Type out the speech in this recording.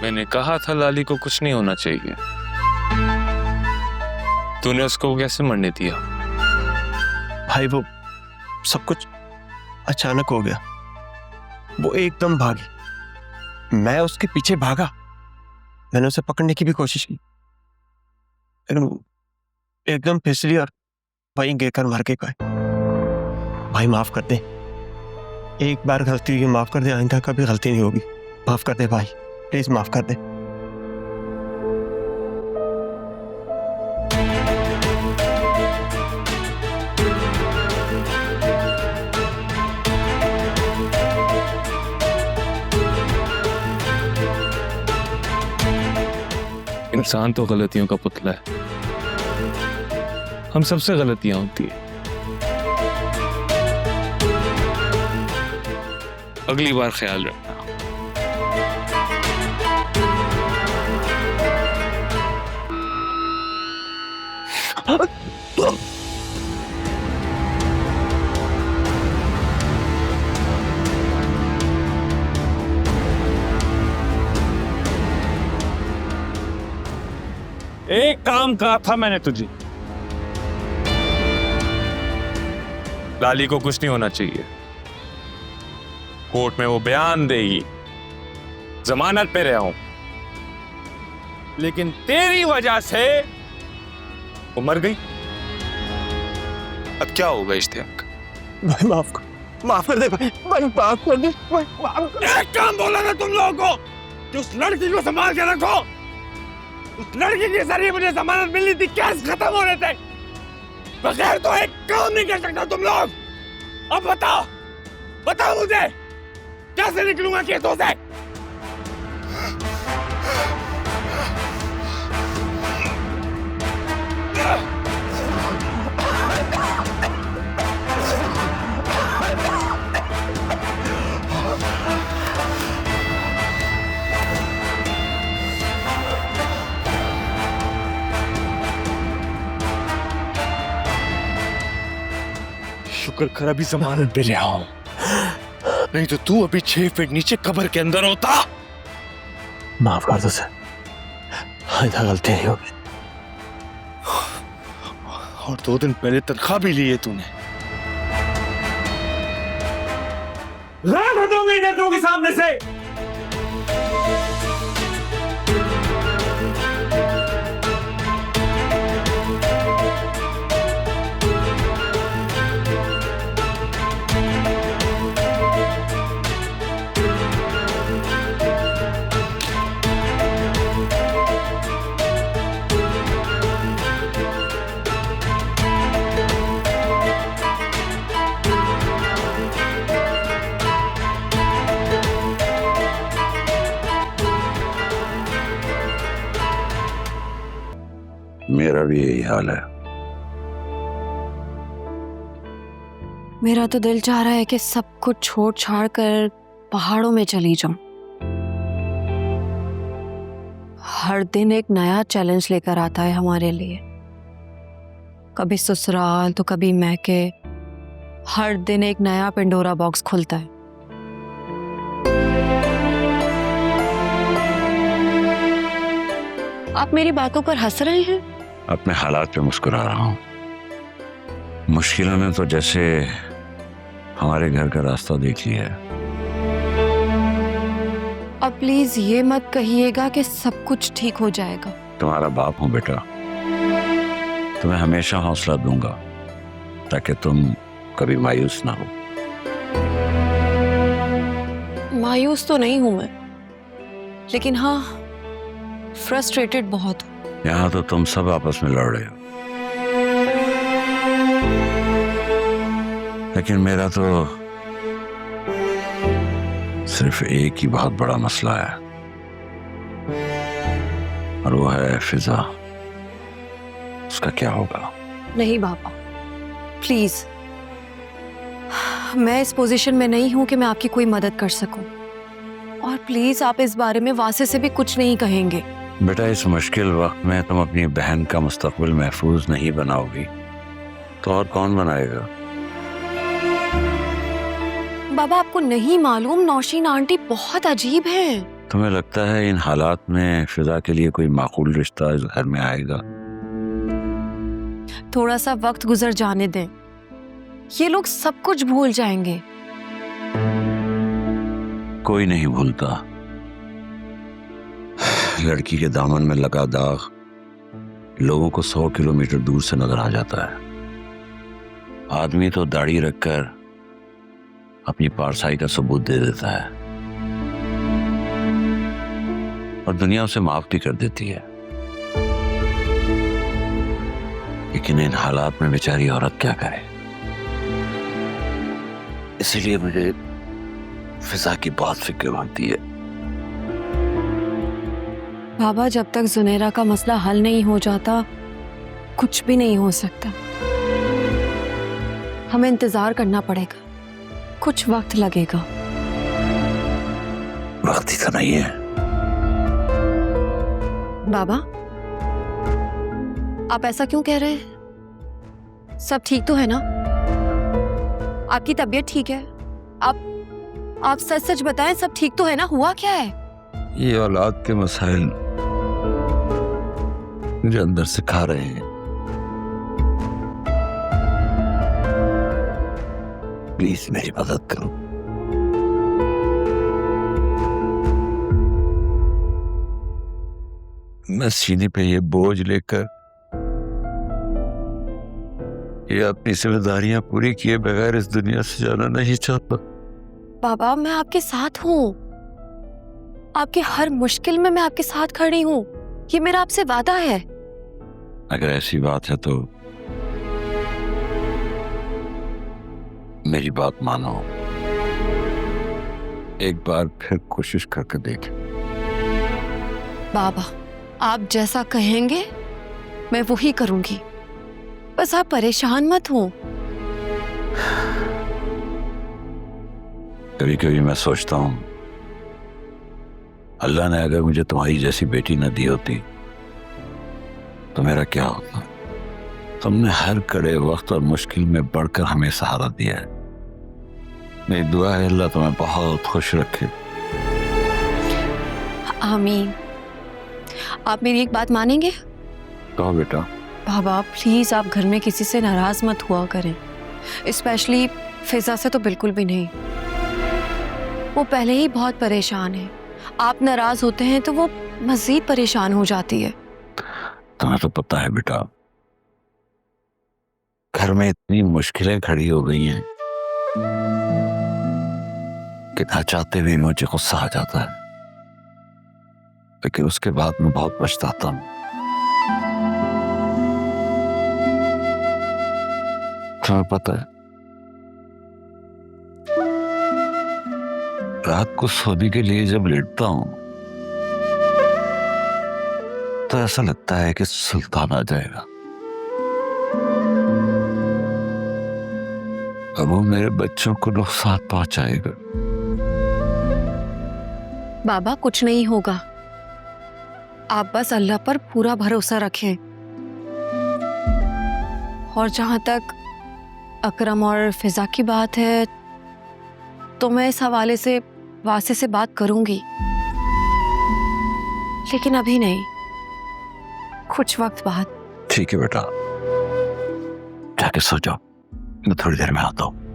मैंने कहा था लाली को कुछ नहीं होना चाहिए। तूने उसको कैसे मरने दिया? भाई वो सब कुछ अचानक हो गया। वो एकदम भागी, मैं उसके पीछे भागा, मैंने उसे पकड़ने की भी कोशिश की, एकदम फिसली और वहीं गिरकर मर गई। भाई माफ कर दे, एक बार गलती हुई, माफ कर दे, आइंदा कभी गलती नहीं होगी। माफ कर दे भाई, प्लीज माफ कर दे। इंसान तो गलतियों का पुतला है, हम सबसे गलतियां होती है। अगली बार ख्याल रखना। एक काम कहा था मैंने तुझे, लाली को कुछ नहीं होना चाहिए। कोर्ट में वो बयान देगी, जमानत पे रहा हूं, लेकिन तेरी वजह से वो मर गई। अब क्या होगा इश्तियाक? भाई माफ कर दे भाई, माफ कर दे भाई, माफ कर। एक काम बोला था तुम लोगों को कि उस लड़की को संभाल के रखो। उस लड़की के जरिए मुझे जमानत मिलनी थी, केस खत्म हो रहे थे। बगैर तो एक काम नहीं कर सकता तुम लोग। अब बताओ मुझे कैसे निकलूंगा केसों से? शुक्र कर अभी जमानत पे रहा हूं, नहीं तो तू अभी 6 फीट नीचे कब्र के अंदर होता। माफ कर दो सर, आइंदा गलती नहीं होगी। और 2 दिन पहले तनख्वाह भी ली है तूने। लानत होगी नजरों के सामने से। मेरा भी यही हाल है। मेरा तो दिल चाह रहा है कि सब कुछ छोड़ छाड़ कर पहाड़ों में चली जाऊं। हर दिन एक नया चैलेंज लेकर आता है हमारे लिए, कभी ससुराल तो कभी मैके। हर दिन एक नया पेंडोरा बॉक्स खुलता है। आप मेरी बातों पर हंस रहे हैं? अपने हालात पे मुस्कुरा रहा हूं। मुश्किलों ने तो जैसे हमारे घर का रास्ता देख लिया है। अब प्लीज ये मत कहिएगा कि सब कुछ ठीक हो जाएगा। तुम्हारा बाप हूं बेटा, तुम्हें हमेशा हौसला दूंगा ताकि तुम कभी मायूस ना हो। मायूस तो नहीं हूं मैं, लेकिन हाँ फ्रस्ट्रेटेड बहुत हूं। यहाँ तो तुम सब आपस में लड़ रहे हो, लेकिन मेरा तो सिर्फ एक ही बहुत बड़ा मसला है, और वो है फिजा। उसका क्या होगा? नहीं बाबा, प्लीज, मैं इस पोजीशन में नहीं हूं कि मैं आपकी कोई मदद कर सकूं। और प्लीज आप इस बारे में वासे से भी कुछ नहीं कहेंगे। बेटा, इस मुश्किल वक्त में तुम अपनी बहन का मुस्तकबिल महफूज नहीं बनाओगी तो और कौन बनाएगा? बाबा आपको नहीं मालूम, नौशीन आंटी बहुत अजीब है। तुम्हें लगता है इन हालात में फिजा के लिए कोई माकूल रिश्ता इस घर में आएगा? थोड़ा सा वक्त गुजर जाने दें, ये लोग सब कुछ भूल जाएंगे। कोई नहीं भूलता। लड़की के दामन में लगा दाग लोगों को 100 किलोमीटर दूर से नजर आ जाता है। आदमी तो दाढ़ी रखकर अपनी पारसाई का सबूत दे देता है और दुनिया उसे माफ भी कर देती है। लेकिन इन हालात में बेचारी औरत क्या करे? इसीलिए मुझे फिजा की बहुत फिक्र होती है। बाबा, जब तक जुनेरा का मसला हल नहीं हो जाता कुछ भी नहीं हो सकता। हमें इंतजार करना पड़ेगा, कुछ वक्त लगेगा। वक्त ही तो नहीं है। बाबा, आप ऐसा क्यों कह रहे हैं? सब ठीक तो है ना? आपकी तबीयत ठीक है? आप सच सच बताएं, सब ठीक तो है ना? हुआ क्या है? ये औलाद के मसाइल मुझे अंदर से खा रहे हैं। प्लीज मेरी मदद करो। मैं सीने पे ये बोझ लेकर ये अपनी जिम्मेदारियां पूरी किए बगैर इस दुनिया से जाना नहीं चाहता। बाबा, मैं आपके साथ हूँ। आपकी हर मुश्किल में मैं आपके साथ खड़ी हूँ। ये मेरा आपसे वादा है। अगर ऐसी बात है तो मेरी बात मानो। एक बार फिर कोशिश करके देख। बाबा, आप जैसा कहेंगे मैं वही करूंगी। बस आप परेशान मत हो। कभी कभी मैं सोचता हूं, अल्लाह ने अगर मुझे तुम्हारी जैसी बेटी न दी होती तो मेरा क्या होता? तुमने हर कड़े वक्त और मुश्किल में बढ़कर हमें सहारा दिया है। मेरी दुआ है अल्लाह तुम्हें बहुत खुश रखे। आमीन। आप मेरी एक बात मानेंगे? कहो बेटा। बाबा, प्लीज आप घर में किसी से नाराज मत हुआ करें, स्पेशली फिजा से तो बिल्कुल भी नहीं। वो पहले ही बहुत परेशान है। आप नाराज होते हैं तो वो मजीद परेशान हो जाती है। तुम्हें तो पता है बेटा, घर में इतनी मुश्किलें खड़ी हो गई हैं कि ना चाहते हुए मुझे गुस्सा आ जाता है, लेकिन उसके बाद मैं बहुत पछताता हूं। तुम्हें पता है, रात को सोने के लिए जब लेटता हूं तो ऐसा लगता है कि सुल्तान आ जाएगा। अब वो मेरे बच्चों को नुकसान पहुंचाएगा। बाबा, कुछ नहीं होगा। आप बस अल्लाह पर पूरा भरोसा रखें। और जहां तक अकरम और फिजा की बात है तो मैं इस हवाले से वासे से बात करूंगी, लेकिन अभी नहीं, कुछ वक्त बाद। ठीक है बेटा, जाके सो जाओ, मैं थोड़ी देर में आता हूं।